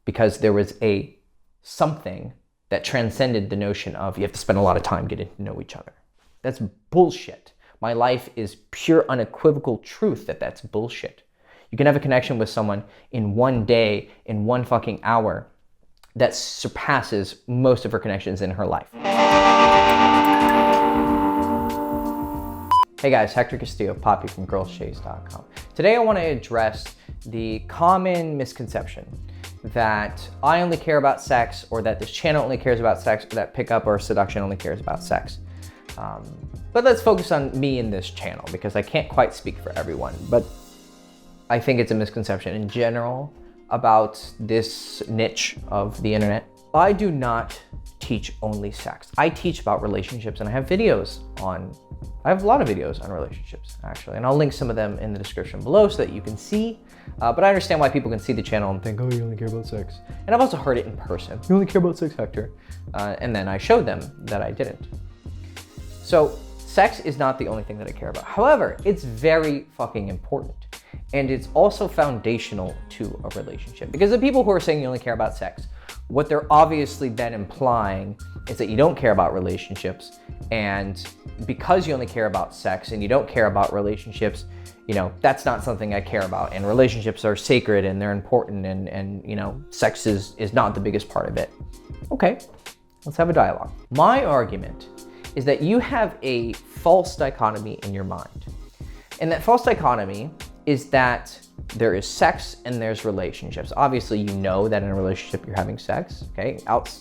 because there was a something that transcended the notion of you have to spend a lot of time getting to know each other. That's bullshit. My life is pure unequivocal truth that that's bullshit. You can have a connection with someone in one day, in one fucking hour, that surpasses most of her connections in her life. Hey guys, Hector Castillo, Poppy from girlshays.com. Today I want to address the common misconception that I only care about sex, or that this channel only cares about sex, or that pickup or seduction only cares about sex. But let's focus on me in this channel because I can't quite speak for everyone. But I think it's a misconception in general about this niche of the internet. I do not teach only sex. I teach about relationships, and I have a lot of videos on relationships actually, and I'll link some of them in the description below so that you can see. But I understand why people can see the channel and think, oh, you only care about sex. And I've also heard it in person. You only care about sex, Hector. And then I showed them that I didn't. So sex is not the only thing that I care about. However, it's very fucking important. And it's also foundational to a relationship. Because the people who are saying you only care about sex, what they're obviously then implying is that you don't care about relationships. And because you only care about sex and you don't care about relationships, that's not something I care about. And relationships are sacred and they're important, and sex is not the biggest part of it. Okay, let's have a dialogue. My argument is that you have a false dichotomy in your mind. And that false dichotomy is that there is sex and there's relationships. Obviously, you know that in a relationship you're having sex, okay?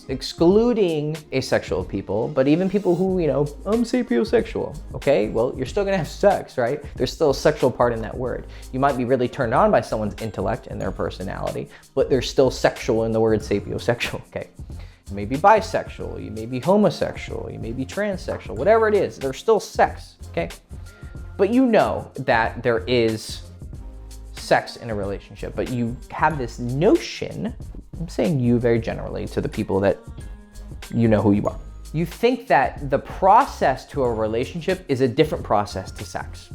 Excluding asexual people, but even people who, I'm sapiosexual, okay? Well, you're still gonna have sex, right? There's still a sexual part in that word. You might be really turned on by someone's intellect and their personality, but there's still sexual in the word sapiosexual, okay? You may be bisexual, you may be homosexual, you may be transsexual, whatever it is, there's still sex, okay? But you know that there is sex in a relationship, but you have this notion, I'm saying you very generally to the people that you know who you are. You think that the process to a relationship is a different process to sex.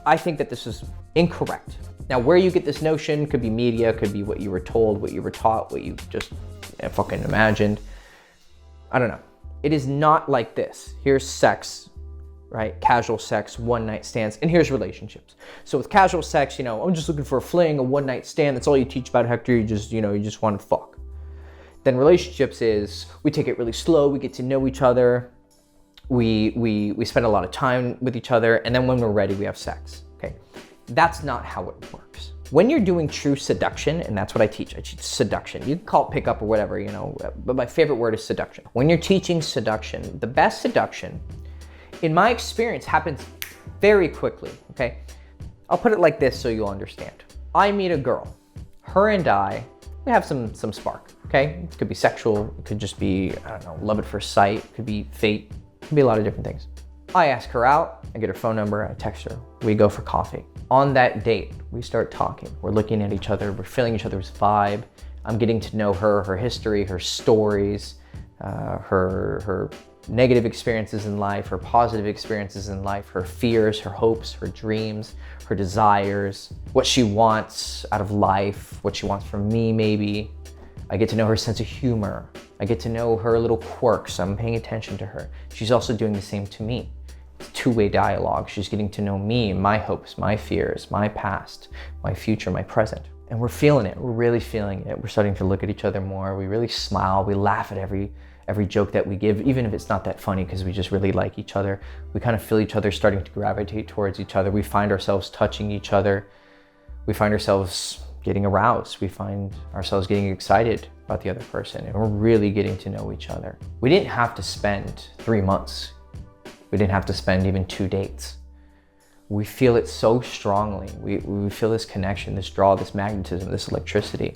I think that this is incorrect. Now, where you get this notion could be media, could be what you were told, what you were taught, what you just fucking imagined. I don't know. It is not like this. Here's sex, right? Casual sex, one night stands, and here's relationships. So with casual sex, I'm just looking for a fling, a one night stand. That's all you teach about, Hector. You just want to fuck. Then relationships is we take it really slow. We get to know each other. We spend a lot of time with each other, and then when we're ready, we have sex. Okay, that's not how it works. When you're doing true seduction, and that's what I teach seduction. You can call it pickup or whatever, but my favorite word is seduction. When you're teaching seduction, the best seduction, in my experience, happens very quickly, okay? I'll put it like this so you'll understand. I meet a girl. Her and we have some spark, okay? It could be sexual, it could just be, love at first sight, it could be fate, it could be a lot of different things. I ask her out, I get her phone number, I text her, we go for coffee. On that date, we start talking. We're looking at each other, we're feeling each other's vibe. I'm getting to know her history, her stories, her negative experiences in life, her positive experiences in life, her fears, her hopes, her dreams, her desires, what she wants out of life, what she wants from me maybe. I get to know her sense of humor. I get to know her little quirks. I'm paying attention to her. She's also doing the same to me. It's two-way dialogue. She's getting to know me, my hopes, my fears, my past, my future, my present. And we're feeling it. We're really feeling it. We're starting to look at each other more. We really smile. We laugh at every joke that we give, even if it's not that funny because we just really like each other. We kind of feel each other starting to gravitate towards each other. We find ourselves touching each other. We find ourselves getting aroused. We find ourselves getting excited about the other person, and we're really getting to know each other. We didn't have to spend 3 months. We didn't have to spend even 2 dates. We feel it so strongly. We feel this connection, this draw, this magnetism, this electricity.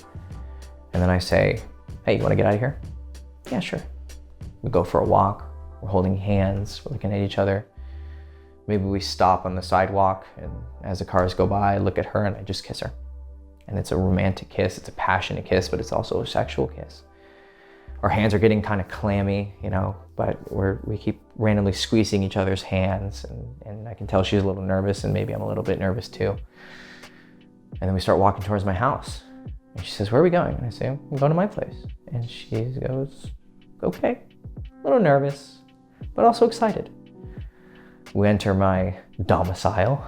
And then I say, hey, you want to get out of here? Yeah, sure. We go for a walk. We're holding hands. We're looking at each other. Maybe we stop on the sidewalk, and as the cars go by, I look at her and I just kiss her. And it's a romantic kiss. It's a passionate kiss, but it's also a sexual kiss. Our hands are getting kind of clammy, but we keep randomly squeezing each other's hands, and I can tell she's a little nervous, and maybe I'm a little bit nervous too. And then we start walking towards my house. And she says, where are we going? And I say, I'm going to my place. And she goes, okay. A little nervous, but also excited. We enter my domicile.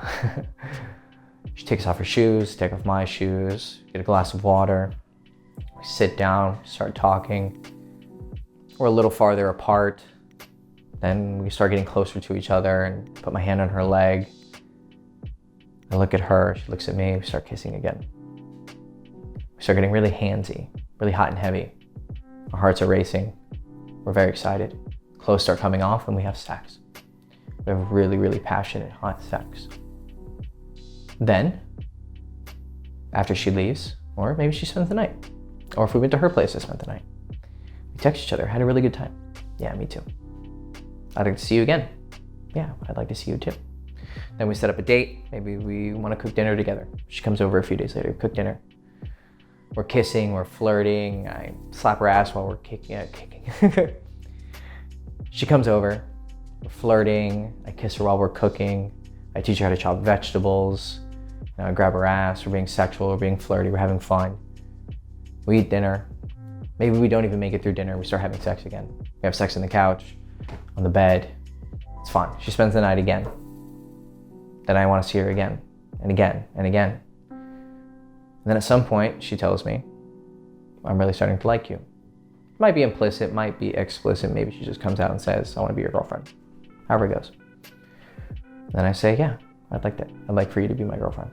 She takes off her shoes, take off my shoes, get a glass of water. We sit down, start talking. We're a little farther apart. Then we start getting closer to each other and put my hand on her leg. I look at her, she looks at me, we start kissing again. We start getting really handsy, really hot and heavy. Our hearts are racing. We're very excited. Clothes start coming off and we have sex. We have really, really passionate, hot sex. Then, after she leaves, or maybe she spends the night, or if we went to her place to spend the night, we text each other, had a really good time. Yeah, me too. I'd like to see you again. Yeah, I'd like to see you too. Then we set up a date. Maybe we want to cook dinner together. She comes over a few days later, cook dinner. We're kissing, we're flirting. I slap her ass while we're kicking. She comes over, we're flirting. I kiss her while we're cooking. I teach her how to chop vegetables. I grab her ass, we're being sexual, we're being flirty, we're having fun. We eat dinner. Maybe we don't even make it through dinner, we start having sex again. We have sex on the couch, on the bed. It's fun. She spends the night again. Then I want to see her again, and again, and again. And then at some point, she tells me, I'm really starting to like you. Might be implicit, might be explicit. Maybe she just comes out and says, I want to be your girlfriend. However it goes. Then I say, yeah, I'd like that. I'd like for you to be my girlfriend.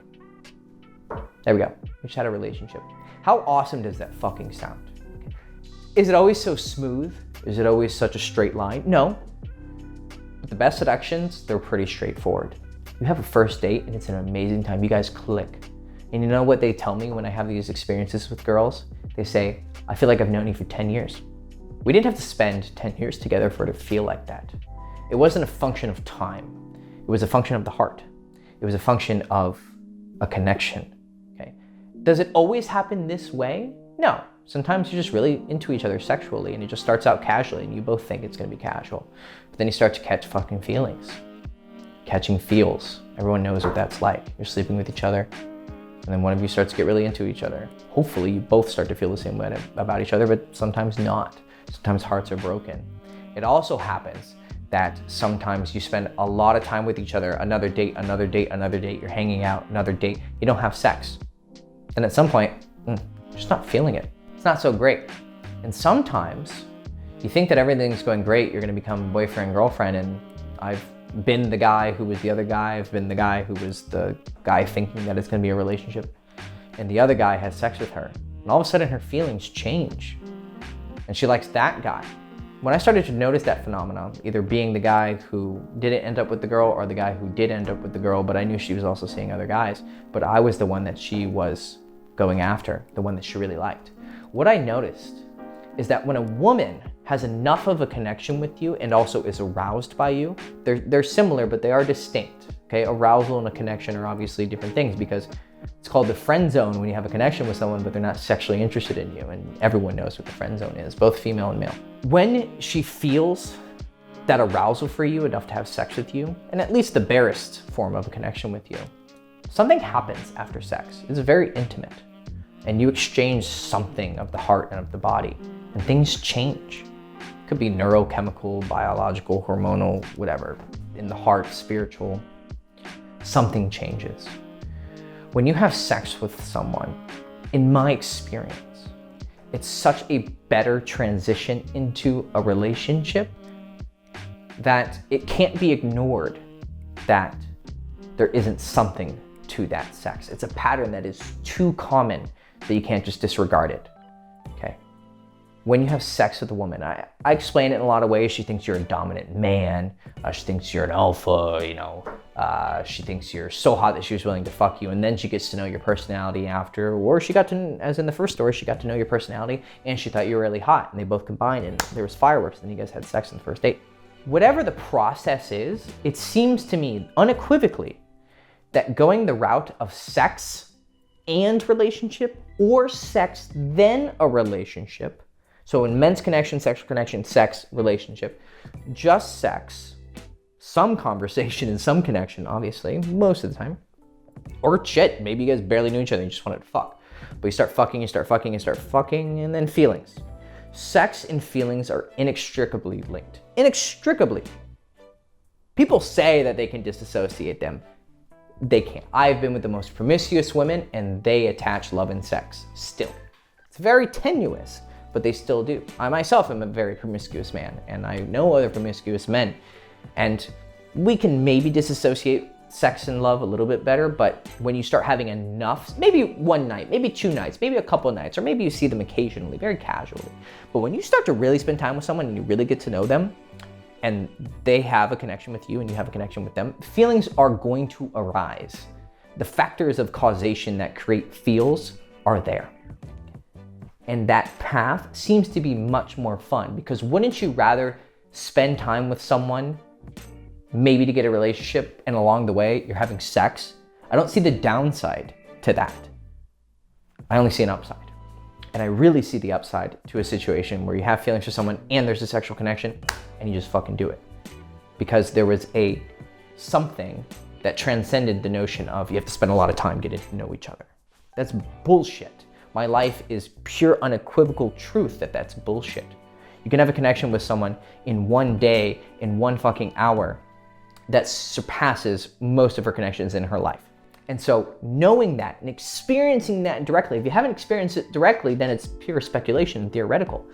There we go. We just had a relationship. How awesome does that fucking sound? Okay. Is it always so smooth? Is it always such a straight line? No. But the best seductions, they're pretty straightforward. You have a first date and it's an amazing time. You guys click. And you know what they tell me when I have these experiences with girls? They say, I feel like I've known you for 10 years. We didn't have to spend 10 years together for it to feel like that. It wasn't a function of time. It was a function of the heart. It was a function of a connection, okay? Does it always happen this way? No. Sometimes you're just really into each other sexually and it just starts out casually and you both think it's gonna be casual. But then you start to catch fucking feelings. Catching feels. Everyone knows what that's like. You're sleeping with each other and then one of you starts to get really into each other. Hopefully you both start to feel the same way about each other, but sometimes not. Sometimes hearts are broken. It also happens that sometimes you spend a lot of time with each other, another date, another date, another date, you're hanging out, another date, you don't have sex. And at some point, you're just not feeling it. It's not so great. And sometimes you think that everything's going great, you're gonna become boyfriend, girlfriend, and I've been the guy who was the other guy, I've been the guy who was the guy thinking that it's gonna be a relationship, and the other guy has sex with her. And all of a sudden her feelings change, and she likes that guy. When I started to notice that phenomenon, either being the guy who didn't end up with the girl or the guy who did end up with the girl, but I knew she was also seeing other guys, but I was the one that she was going after, the one that she really liked. What I noticed is that when a woman has enough of a connection with you and also is aroused by you, they're similar, but they are distinct, okay? Arousal and a connection are obviously different things because it's called the friend zone when you have a connection with someone, but they're not sexually interested in you, and everyone knows what the friend zone is, both female and male. When she feels that arousal for you enough to have sex with you, and at least the barest form of a connection with you, something happens after sex. It's very intimate, and you exchange something of the heart and of the body, and things change. It could be neurochemical, biological, hormonal, whatever, in the heart, spiritual, something changes. When you have sex with someone, in my experience, it's such a better transition into a relationship that it can't be ignored that there isn't something to that sex. It's a pattern that is too common that you can't just disregard it, okay? When you have sex with a woman, I explain it in a lot of ways. She thinks you're a dominant man. She thinks you're an alpha, you know. She thinks you're so hot that she was willing to fuck you, and then she gets to know your personality after, or she got to, as in the first story, she got to know your personality and she thought you were really hot, and they both combined and there was fireworks and you guys had sex on the first date. Whatever the process is, it seems to me unequivocally that going the route of sex and relationship, or sex then a relationship, so immense connection, sexual connection, sex, relationship, just sex, some conversation and some connection, obviously, most of the time. Or shit, maybe you guys barely knew each other and you just wanted to fuck. But you start fucking, and then feelings. Sex and feelings are inextricably linked. Inextricably. People say that they can disassociate them. They can't. I've been with the most promiscuous women and they attach love and sex still. It's very tenuous, but they still do. I myself am a very promiscuous man and I know other promiscuous men, and we can maybe disassociate sex and love a little bit better, but when you start having enough, maybe one night, maybe 2 nights, maybe a couple nights, or maybe you see them occasionally, very casually. But when you start to really spend time with someone and you really get to know them, and they have a connection with you and you have a connection with them, feelings are going to arise. The factors of causation that create feels are there. And that path seems to be much more fun, because wouldn't you rather spend time with someone, maybe to get a relationship, and along the way you're having sex? I don't see the downside to that. I only see an upside. And I really see the upside to a situation where you have feelings for someone and there's a sexual connection and you just fucking do it. Because there was something that transcended the notion of you have to spend a lot of time getting to know each other. That's bullshit. My life is pure unequivocal truth that that's bullshit. You can have a connection with someone in one day, in one fucking hour, that surpasses most of her connections in her life. And so knowing that and experiencing that directly, if you haven't experienced it directly, then it's pure speculation and theoretical.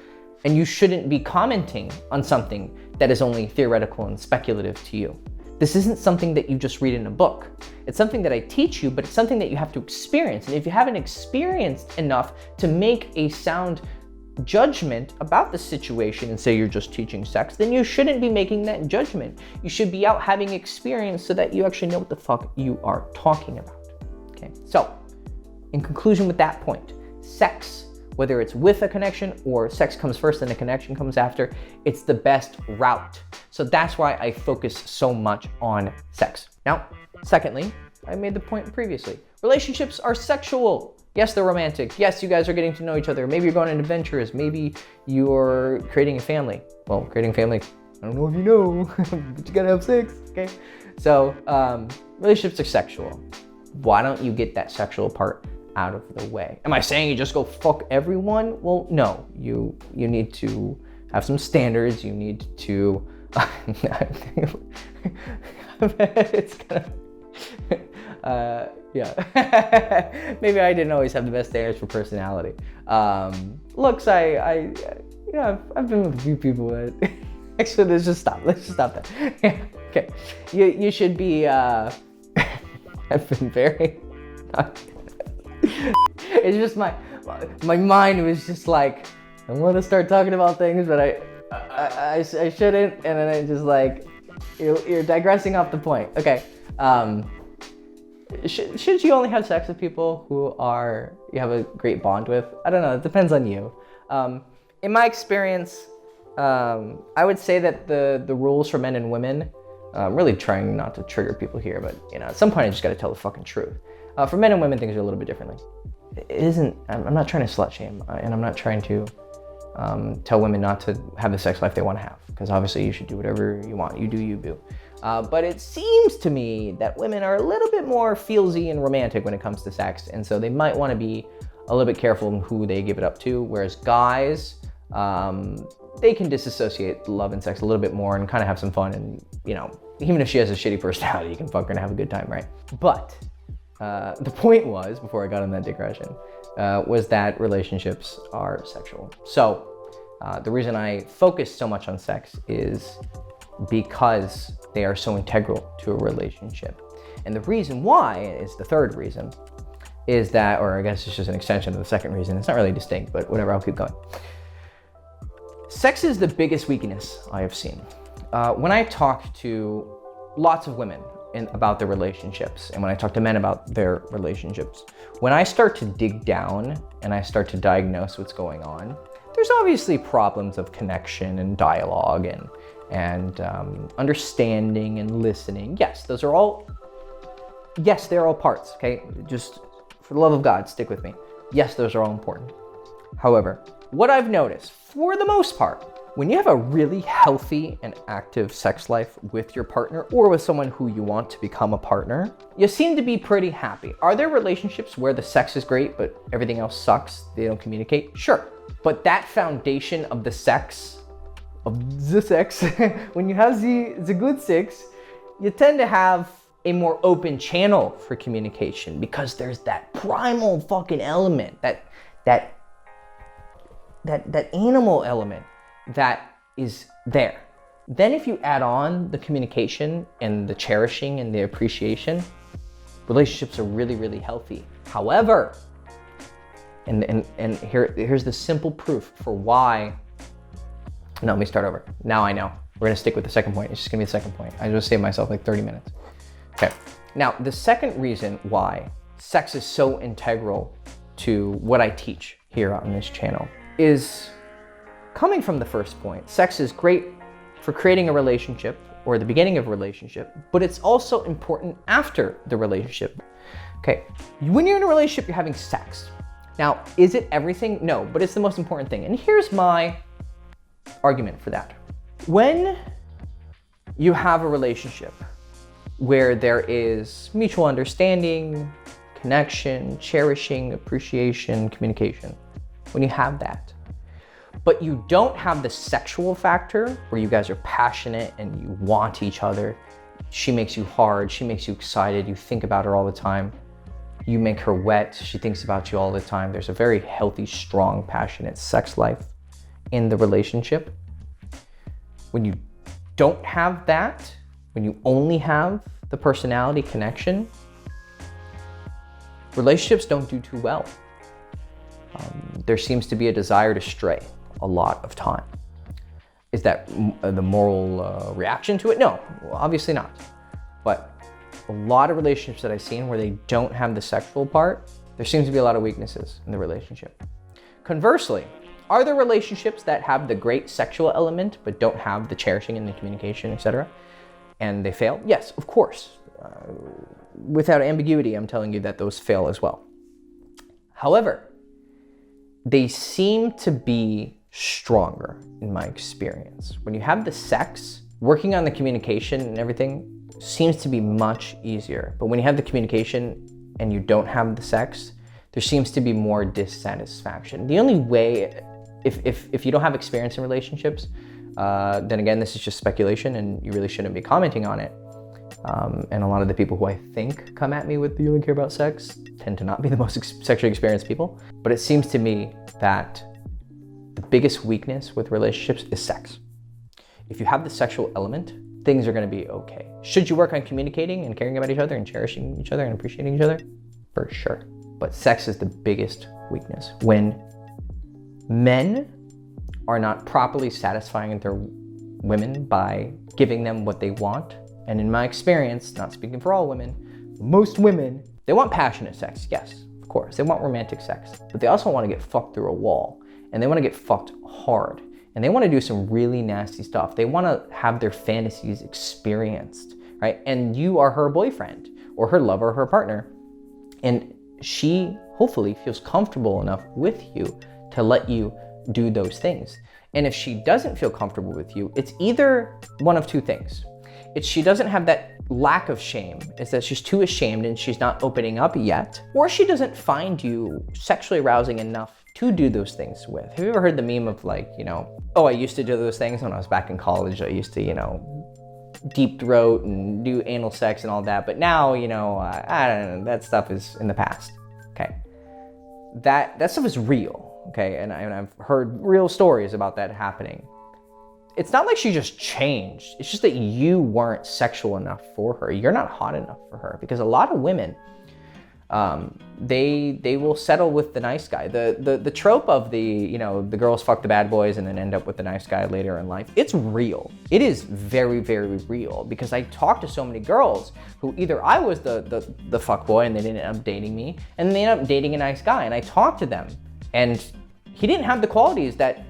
And you shouldn't be commenting on something that is only theoretical and speculative to you. This isn't something that you just read in a book. It's something that I teach you, but it's something that you have to experience. And if you haven't experienced enough to make a sound judgment about the situation and say you're just teaching sex, then you shouldn't be making that judgment. You should be out having experience so that you actually know what the fuck you are talking about. Okay, so in conclusion with that point, sex, whether it's with a connection or sex comes first and a connection comes after, it's the best route. So that's why I focus so much on sex. Now, secondly, I made the point previously, relationships are sexual. Yes, they're romantic. Yes, you guys are getting to know each other. Maybe you're going on adventures. Maybe you're creating a family. Well, creating a family, I don't know if you know, but you gotta have sex, okay? So, relationships are sexual. Why don't you get that sexual part out of the way? Am I saying you just go fuck everyone? Well, no. You need to have some standards. You need to, it's kind of, yeah. Maybe I didn't always have the best standards for personality. Looks, I've been with a few people that, actually, let's just stop that. Yeah, okay. You should be, I've been very, it's just my mind was just like, I want to start talking about things, but I shouldn't, and then I just like, you're digressing off the point. Okay. Should you only have sex with people who you have a great bond with? I don't know, it depends on you. In my experience, I would say that the rules for men and women, I'm really trying not to trigger people here, but at some point I just gotta tell the fucking truth. For men and women, things are a little bit differently. I'm not trying to slut shame, and I'm not trying to tell women not to have the sex life they want to have, because obviously you should do whatever you want. You do you, boo. But it seems to me that women are a little bit more feelsy and romantic when it comes to sex, and so they might want to be a little bit careful in who they give it up to, whereas guys, they can disassociate love and sex a little bit more and kind of have some fun, and even if she has a shitty personality, you can fuck her and have a good time, right? But the point was, before I got on that digression, was that relationships are sexual. So the reason I focus so much on sex is because they are so integral to a relationship. And the reason why is the third reason, is that, or I guess it's just an extension of the second reason. It's not really distinct, but whatever, I'll keep going. Sex is the biggest weakness I have seen. When I talk to lots of women about their relationships, and when I talk to men about their relationships, when I start to dig down and I start to diagnose what's going on, there's obviously problems of connection and dialogue and understanding and listening. Yes, they're all parts, okay? Just for the love of God, stick with me. Yes, those are all important. However, what I've noticed, for the most part, When you have a really healthy and active sex life with your partner or with someone who you want to become a partner, you seem to be pretty happy. Are there relationships where the sex is great, but everything else sucks? They don't communicate? Sure. But that foundation of the sex, when you have the good sex, you tend to have a more open channel for communication because there's that primal fucking element, that animal element that is there. Then if you add on the communication and the cherishing and the appreciation, relationships are really, really healthy. However, and here's the simple proof for why. No, let me start over. Now I know. We're gonna stick with the second point. It's just gonna be the second point. I just saved myself like 30 minutes. Okay. Now, the second reason why sex is so integral to what I teach here on this channel is coming from the first point. Sex is great for creating a relationship or the beginning of a relationship, but it's also important after the relationship. Okay, when you're in a relationship, you're having sex. Now, is it everything? No, but it's the most important thing. And here's my argument for that. When you have a relationship where there is mutual understanding, connection, cherishing, appreciation, communication, when you have that, but you don't have the sexual factor where you guys are passionate and you want each other, she makes you hard, she makes you excited, you think about her all the time, you make her wet, she thinks about you all the time. There's a very healthy, strong, passionate sex life in the relationship. When you don't have that, when you only have the personality connection, relationships don't do too well. There seems to be a desire to stray a lot of time. Is that the moral reaction to it? No, obviously not. But a lot of relationships that I've seen where they don't have the sexual part, there seems to be a lot of weaknesses in the relationship. Conversely, are there relationships that have the great sexual element but don't have the cherishing and the communication, etc., and they fail? Yes, of course. Without ambiguity, I'm telling you that those fail as well. However, they seem to be stronger in my experience. When you have the sex, working on the communication and everything seems to be much easier. But when you have the communication and you don't have the sex, there seems to be more dissatisfaction. The only way, if you don't have experience in relationships, then again, this is just speculation and you really shouldn't be commenting on it. And a lot of the people who I think come at me with "you only care about sex" tend to not be the most sexually experienced people. But it seems to me that the biggest weakness with relationships is sex. If you have the sexual element, things are gonna be okay. Should you work on communicating and caring about each other and cherishing each other and appreciating each other? For sure. But sex is the biggest weakness. When men are not properly satisfying their women by giving them what they want, and in my experience, not speaking for all women, most women, they want passionate sex, yes, of course. They want romantic sex, but they also want to get fucked through a wall, and they want to get fucked hard, and they want to do some really nasty stuff. They want to have their fantasies experienced, right? And you are her boyfriend, or her lover, or her partner, and she hopefully feels comfortable enough with you to let you do those things. And if she doesn't feel comfortable with you, it's either one of two things. It's she doesn't have that lack of shame. It's that she's too ashamed and she's not opening up yet. Or she doesn't find you sexually arousing enough to do those things with. Have you ever heard the meme of like, oh, I used to do those things when I was back in college. I used to, deep throat and do anal sex and all that. But now, I don't know, that stuff is in the past, okay? That stuff is real, okay? And I've heard real stories about that happening. It's not like she just changed. It's just that you weren't sexual enough for her. You're not hot enough for her, because a lot of women, they will settle with the nice guy. The trope of the girls fuck the bad boys and then end up with the nice guy later in life, it's real. It is very, very real, because I talked to so many girls who either I was the fuck boy and they ended up dating me, and then they ended up dating a nice guy, and I talked to them and he didn't have the qualities that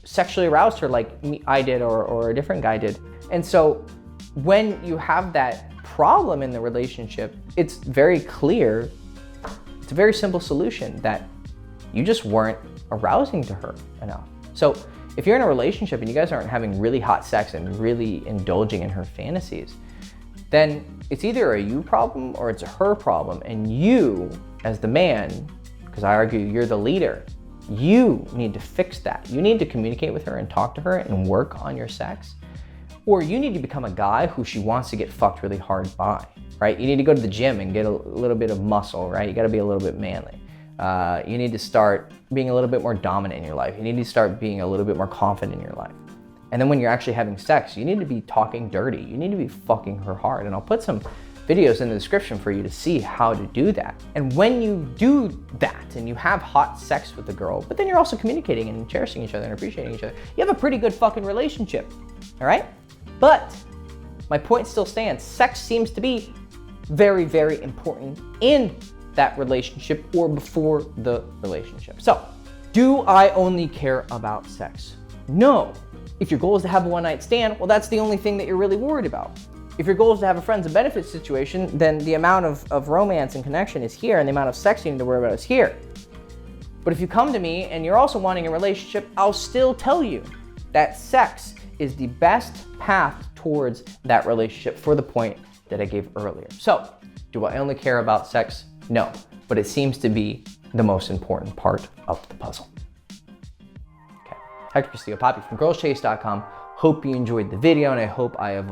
sexually aroused her like I did or a different guy did. And so when you have that problem in the relationship, it's very clear, it's a very simple solution, that you just weren't arousing to her enough. So if you're in a relationship and you guys aren't having really hot sex and really indulging in her fantasies, then it's either a you problem or it's a her problem. And you, as the man, because I argue you're the leader, you need to fix that. You need to communicate with her and talk to her and work on your sex. Or you need to become a guy who she wants to get fucked really hard by, right? You need to go to the gym and get a little bit of muscle, right? You gotta be a little bit manly. You need to start being a little bit more dominant in your life. You need to start being a little bit more confident in your life. And then when you're actually having sex, you need to be talking dirty. You need to be fucking her hard. And I'll put some videos in the description for you to see how to do that. And when you do that and you have hot sex with the girl, but then you're also communicating and cherishing each other and appreciating each other, you have a pretty good fucking relationship, all right? But my point still stands. Sex seems to be very, very important in that relationship or before the relationship. So, do I only care about sex? No. If your goal is to have a one-night stand, well, that's the only thing that you're really worried about. If your goal is to have a friends and benefits situation, then the amount of romance and connection is here and the amount of sex you need to worry about is here. But if you come to me and you're also wanting a relationship, I'll still tell you that sex is the best path towards that relationship for the point that I gave earlier. So, do I only care about sex? No, but it seems to be the most important part of the puzzle. Okay, Hector Castillo Poppy from girlschase.com. Hope you enjoyed the video, and I hope I have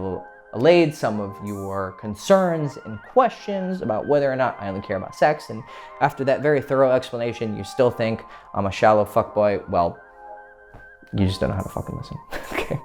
allayed some of your concerns and questions about whether or not I only care about sex. And after that very thorough explanation, you still think I'm a shallow fuckboy. Well, you just don't know how to fucking listen. Okay.